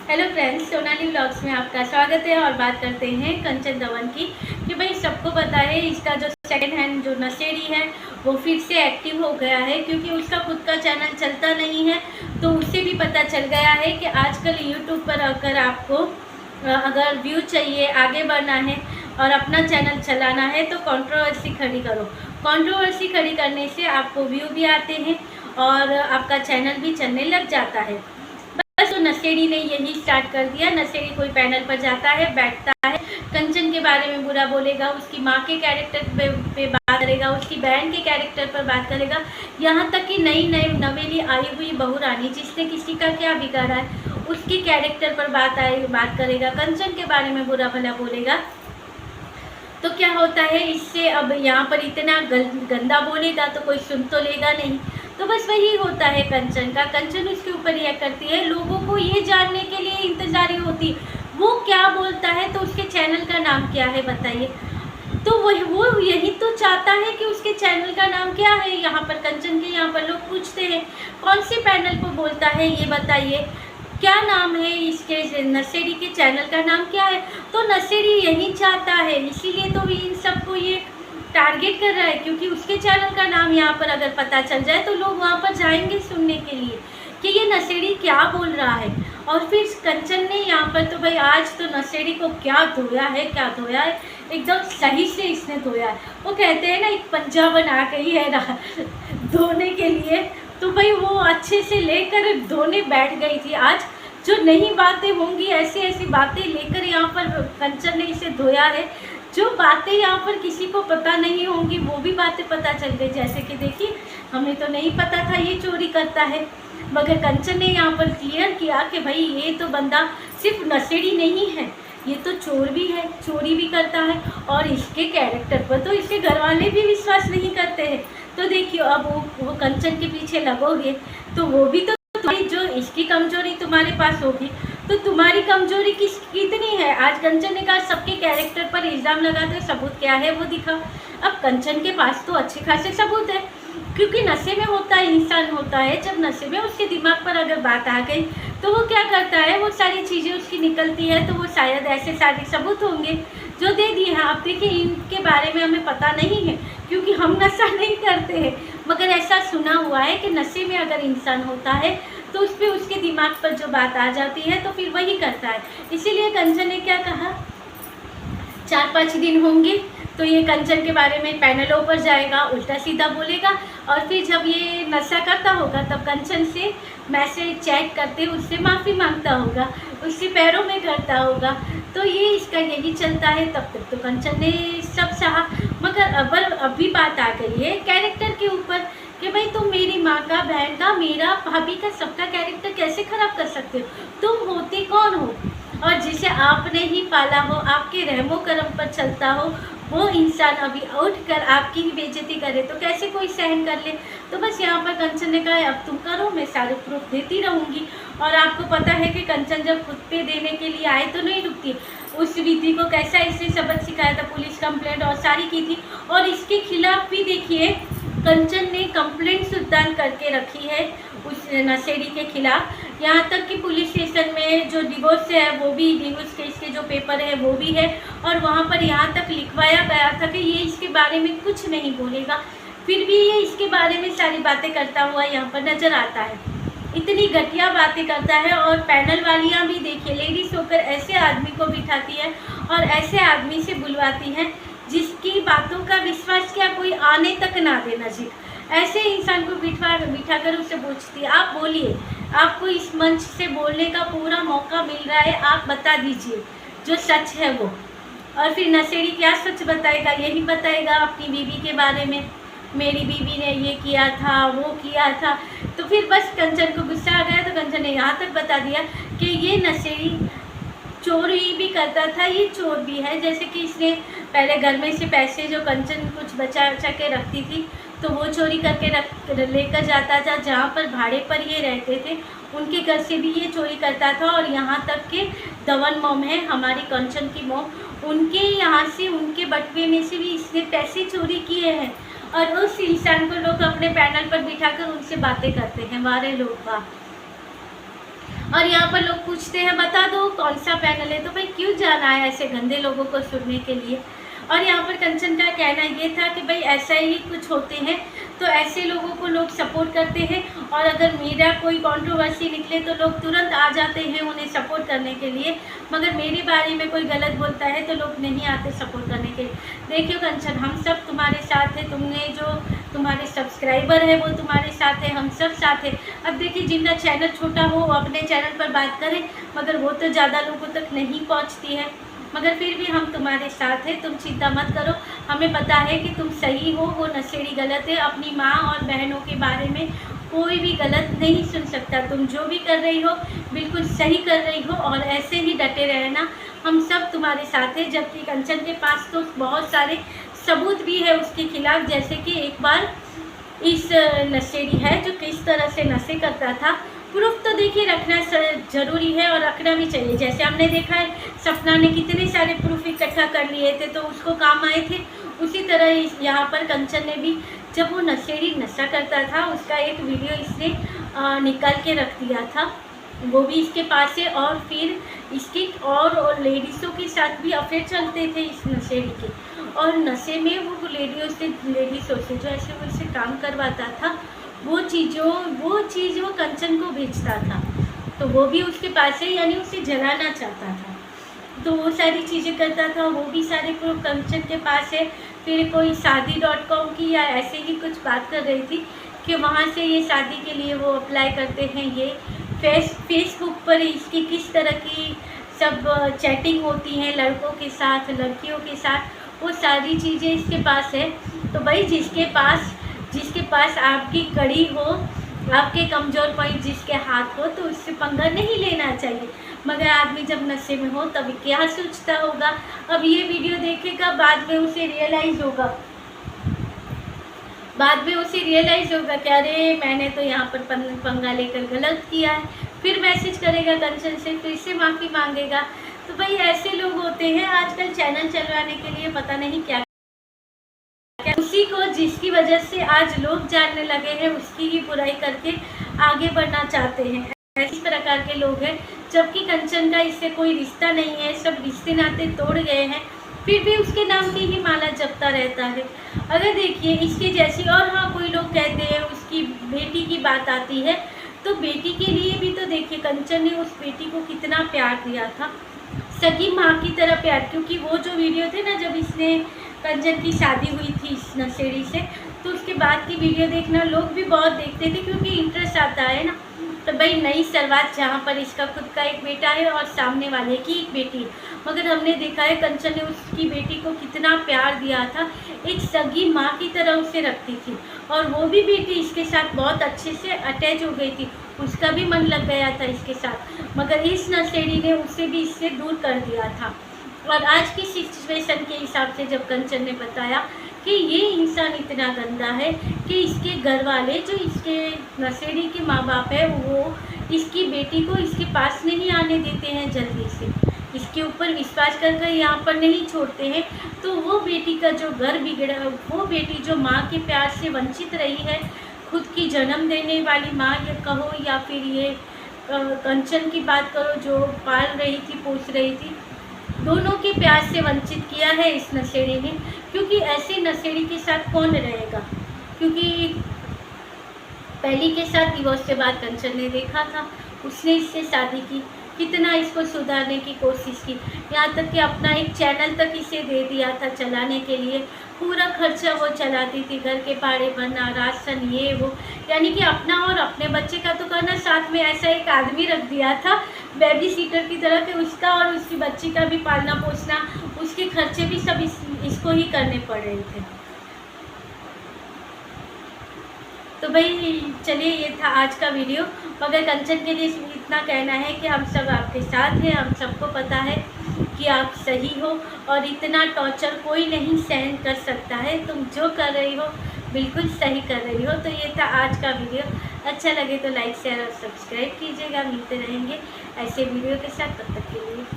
Hello friends, Sonali vlogs में आपका स्वागत है। और बात करते हैं कंचन दवन की कि भाई सबको पता है इसका जो सेकंड हैंड जो नशेड़ी है वो फिर से एक्टिव हो गया है, क्योंकि उसका खुद का चैनल चलता नहीं है। तो उससे भी पता चल गया है कि आजकल यूट्यूब पर अगर आपको अगर व्यू चाहिए, आगे बढ़ना है और अपना चैनल चलाना है तो कंट्रोवर्सी खड़ी करो। कंट्रोवर्सी खड़ी करने से आपको व्यू भी आते हैं और आपका चैनल भी चलने लग जाता है। बस तो नशेड़ी ने यही स्टार्ट कर दिया। नशेड़ी कोई पैनल पर जाता है, बैठता है, कंचन के बारे में बुरा बोलेगा, उसकी माँ के कैरेक्टर पे बात करेगा, उसकी बहन के कैरेक्टर पर बात करेगा, यहाँ तक कि नई नवेली आई हुई बहू रानी जिसने किसी का क्या बिगाड़ा है उसके कैरेक्टर पर बात करेगा, कंचन के बारे में बुरा भला बोलेगा। तो क्या होता है इससे, अब यहाँ पर इतना गंदा बोलेगा तो कोई सुन तो लेगा नहीं। तो बस वही होता है कंचन का। कंचन उसके ऊपर रिएक्ट करती है। लोगों को ये जानने के लिए इंतज़ार होती वो क्या बोलता है, तो उसके चैनल का नाम क्या है बताइए। तो वो यही तो चाहता है कि उसके चैनल का नाम क्या है। यहाँ पर कंचन के यहाँ पर लोग पूछते हैं कौन से पैनल पर बोलता है, ये बताइए क्या नाम है इसके, नशेड़ी के चैनल का नाम क्या है। तो नशेड़ी यही चाहता है, इसीलिए तो इन सबको ये टारगेट कर रहा है, क्योंकि उसके चैनल का नाम यहाँ पर अगर पता चल जाए तो लोग वहाँ पर जाएंगे सुनने के लिए कि ये नशेड़ी क्या बोल रहा है। और फिर कंचन ने यहाँ पर तो भाई आज तो नशेड़ी को क्या धोया है, एकदम सही से इसने धोया है। वो कहते हैं ना एक पंजा बना के ही है धोने के लिए, तो भाई वो अच्छे से लेकर धोने बैठ गई थी। आज जो नई बातें होंगी ऐसी ऐसी बातें लेकर यहाँ पर कंचन ने इसे धोया है। जो बातें यहाँ पर किसी को पता नहीं होंगी वो भी बातें पता चल गई। जैसे कि देखिए, हमें तो नहीं पता था ये चोरी करता है, मगर कंचन ने यहाँ पर क्लियर किया कि भाई ये तो बंदा सिर्फ नशेड़ी नहीं है, ये तो चोर भी है, चोरी भी करता है। और इसके कैरेक्टर पर तो इसके घर वाले भी विश्वास नहीं करते हैं। तो देखिए, अब वो कंचन के पीछे लगोगे तो वो भी तो तुम्हारी, जो इसकी कमजोरी तुम्हारे पास होगी तो तुम्हारी कमजोरी कितनी है। आज कंचन ने कहा सबके कैरेक्टर पर इल्ज़ाम लगाते, सबूत क्या है वो दिखाओ। अब कंचन के पास तो अच्छे खासे सबूत है, क्योंकि नशे में होता है इंसान, होता है जब नशे में उसके दिमाग पर अगर बात आ गई तो वो क्या करता है, वो सारी चीज़ें उसकी निकलती है। तो वो शायद ऐसे सारे सबूत होंगे जो दे दिए हैं। आप देखिए, इनके बारे में हमें पता नहीं है क्योंकि हम नशा नहीं करते हैं, मगर ऐसा सुना हुआ है कि नशे में अगर इंसान होता है तो उस पर उसके दिमाग पर जो बात आ जाती है तो फिर वही करता है। इसीलिए कंचन ने क्या कहा, 4-5 दिन होंगे तो ये कंचन के बारे में पैनलों पर जाएगा, उल्टा सीधा बोलेगा। और फिर जब ये नशा करता होगा तब कंचन से मैसेज चैट करते उससे माफ़ी मांगता होगा, उसके पैरों में गिरता होगा। तो ये इसका यही चलता है। तब तक तो कंचन ने सब सहा, मगर अभी बात आ गई है कैरेक्टर के ऊपर कि भाई तुम मेरी माँ का, बहन का, मेरा, भाभी का, सबका कैरेक्टर कैसे ख़राब कर सकते हो। तुम होते कौन हो, और जिसे आपने ही पाला हो, आपके रहमो करम पर चलता हो, वो इंसान अभी उठ कर आपकी ही बेइज्जती करे तो कैसे कोई सहन कर ले। तो बस यहाँ पर कंचन ने कहा अब तुम करो, मैं सारे प्रूफ देती रहूँगी। और आपको पता है कि कंचन जब खुद पे देने के लिए आए तो नहीं रुकती। उस विधि को कैसा इसने सबक सिखाया था, पुलिस कंप्लेंट और सारी की थी। और इसके खिलाफ भी देखिए कंचन ने कंप्लेंट सुल्तान करके रखी है उस नशेड़ी के खिलाफ। यहाँ तक कि पुलिस स्टेशन में जो डिवोर्स है वो भी, डिवोर्स केस के जो पेपर है वो भी है। और वहाँ पर यहाँ तक लिखवाया गया था कि ये इसके बारे में कुछ नहीं बोलेगा, फिर भी ये इसके बारे में सारी बातें करता हुआ यहाँ पर नज़र आता है। इतनी घटिया बातें करता है। और पैनल वालियाँ भी देखिए लेडीज होकर ऐसे आदमी को बिठाती है और ऐसे आदमी से बुलवाती हैं जिसकी बातों का विश्वास क्या कोई आने तक ना दे नज़दीक। ऐसे इंसान को बिठा कर उसे पूछती है आप बोलिए, आपको इस मंच से बोलने का पूरा मौका मिल रहा है, आप बता दीजिए जो सच है वो। और फिर नशेड़ी क्या सच बताएगा, यही बताएगा अपनी बीवी के बारे में, मेरी बीवी ने ये किया था, वो किया था। तो फिर बस कंचन को गुस्सा आ गया तो कंचन ने यहाँ तक बता दिया कि ये नशेड़ी चोरी भी करता था, ये चोर भी है। जैसे कि इसने पहले घर में से पैसे जो कंचन कुछ बचा के रखती थी तो वो चोरी करके लेकर जाता था। जहाँ पर भाड़े पर ये रहते थे उनके घर से भी ये चोरी करता था। और यहाँ तक कि दवन मॉम है हमारी कंचन की मॉम, उनके यहाँ से, उनके बटुए में से भी इसने पैसे चोरी किए हैं। और उस इंसान को लोग अपने पैनल पर बिठाकर उनसे बातें करते हैं, वारे लोग वाह। और यहाँ पर लोग पूछते हैं बता दो कौन सा पैनल है, तो भाई क्यों जाना है ऐसे गंदे लोगों को सुनने के लिए। और यहाँ पर कंचन का कहना ये था कि भाई ऐसा ही कुछ होते हैं तो ऐसे लोगों को लोग सपोर्ट करते हैं, और अगर मेरा कोई कंट्रोवर्सी निकले तो लोग तुरंत आ जाते हैं उन्हें सपोर्ट करने के लिए, मगर मेरे बारे में कोई गलत बोलता है तो लोग नहीं आते सपोर्ट करने के लिए। देखियो कंचन, हम सब तुम्हारे साथ है, तुमने जो तुम्हारे सब्सक्राइबर है वो तुम्हारे साथ है, हम सब साथ है। अब देखिए जिनका चैनल छोटा हो वो अपने चैनल पर बात करें, मगर वो तो ज़्यादा लोगों तक नहीं पहुँचती है, मगर फिर भी हम तुम्हारे साथ हैं, तुम चिंता मत करो। हमें पता है कि तुम सही हो, वो नशेड़ी गलत है। अपनी माँ और बहनों के बारे में कोई भी गलत नहीं सुन सकता। तुम जो भी कर रही हो बिल्कुल सही कर रही हो, और ऐसे ही डटे रहना, हम सब तुम्हारे साथ हैं। जबकि कंचन के पास तो बहुत सारे सबूत भी है उसके खिलाफ, जैसे कि एक बार इस नशेड़ी है जो किस तरह से नशे करता था, प्रूफ तो देखिए रखना ज़रूरी है और रखना भी चाहिए। जैसे हमने देखा है सपना ने कितने सारे प्रूफ इकट्ठा कर लिए थे तो उसको काम आए थे, उसी तरह यहाँ पर कंचन ने भी जब वो नशेड़ी नशा करता था उसका एक वीडियो इसने निकाल के रख दिया था, वो भी इसके पास है। और फिर इसके और लेडीज़ों के साथ भी अफेयर चलते थे इस नशेड़ी के, और नशे में वो लेडीज़ों से जो ऐसे वो इससे काम करवाता था वो चीज़ वो कंचन को भेजता था, तो वो भी उसके पास है, यानी उसे जलाना चाहता था, तो वो सारी चीज़ें करता था, वो भी सारे प्रूफ कंचन के पास है। फिर कोई शादी.com की या ऐसे ही कुछ बात कर रही थी कि वहाँ से ये शादी के लिए वो अप्लाई करते हैं, ये फेसबुक पर इसकी किस तरह की सब चैटिंग होती हैं लड़कों के साथ लड़कियों के साथ, वो सारी चीज़ें इसके पास है। तो भाई जिसके पास आपकी कड़ी हो, आपके कमज़ोर पॉइंट जिसके हाथ हो, तो उससे पंगा नहीं लेना चाहिए। मगर आदमी जब नशे में हो तभी क्या सोचता होगा। अब ये वीडियो देखेगा, बाद में उसे रियलाइज़ होगा कि अरे मैंने तो यहाँ पर पंगा लेकर गलत किया है। फिर मैसेज करेगा कंचन से, फिर से माफ़ी मांगेगा। तो भाई ऐसे लोग होते हैं आजकल चैनल चलवाने के लिए पता नहीं क्या, उसी को जिसकी वजह से आज लोग जानने लगे हैं उसकी ही बुराई करके आगे बढ़ना चाहते हैं। इस प्रकार के लोग हैं, जबकि कंचन का इससे कोई रिश्ता नहीं है, सब रिश्ते नाते तोड़ गए हैं, फिर भी उसके नाम की ही माला जपता रहता है। अगर देखिए इसके जैसी, और हाँ कोई लोग कहते हैं उसकी बेटी की बात आती है, तो बेटी के लिए भी तो देखिए कंचन ने उस बेटी को कितना प्यार दिया था, सगी माँ की तरह प्यार। क्योंकि वो जो वीडियो थे ना जब इसने कंचन की शादी हुई थी इस नशेड़ी से, तो उसके बाद की वीडियो देखना लोग भी बहुत देखते थे क्योंकि इंटरेस्ट आता है ना। तो भाई नई शुरुआत जहाँ पर इसका खुद का एक बेटा है और सामने वाले की एक बेटी है, मगर हमने देखा है कंचन ने उसकी बेटी को कितना प्यार दिया था, एक सगी माँ की तरह उसे रखती थी, और वो भी बेटी इसके साथ बहुत अच्छे से अटैच हो गई थी, उसका भी मन लग गया था इसके साथ। मगर इस नशेड़ी ने उसे भी इससे दूर कर दिया था। और आज की सिचुएशन के हिसाब से जब कंचन ने बताया कि ये इंसान इतना गंदा है कि इसके घर वाले जो इसके नशेड़ी के माँ बाप है वो इसकी बेटी को इसके पास नहीं आने देते हैं, जल्दी से इसके ऊपर विश्वास कर यहाँ पर नहीं छोड़ते हैं। तो वो बेटी का जो घर बिगड़ा, वो बेटी जो माँ के प्यार से वंचित रही है, खुद की जन्म देने वाली माँ ये कहो या फिर ये कंचन की बात करो जो पाल रही थी पोस रही थी, दोनों के प्यार से वंचित किया है इस नशेड़ी ने। क्योंकि ऐसे नशेड़ी के साथ कौन रहेगा, क्योंकि पहली के साथ डिवोर्स के बाद कंचन ने देखा था, उसने इससे शादी की, कितना इसको सुधारने की कोशिश की, यहाँ तक कि अपना एक चैनल तक इसे दे दिया था चलाने के लिए, पूरा खर्चा वो चलाती थी, घर के भाड़े भरना, राशन, ये वो, यानी कि अपना और अपने बच्चे का तो करना, साथ में ऐसा एक आदमी रख दिया था बेबी सीटर की तरह, कि उसका और उसकी बच्ची का भी पालना पोसना, उसके खर्चे भी सब इसको ही करने पड़ रहे थे। तो भाई चलिए ये था आज का वीडियो। मगर कंचन के लिए इतना कहना है कि हम सब आपके साथ हैं, हम सबको पता है कि आप सही हो और इतना टॉर्चर कोई नहीं सहन कर सकता है। तुम जो कर रही हो बिल्कुल सही कर रही हो। तो ये था आज का वीडियो, अच्छा लगे तो लाइक शेयर और सब्सक्राइब कीजिएगा। मिलते रहेंगे ऐसे वीडियो के साथ, तब तक के लिए।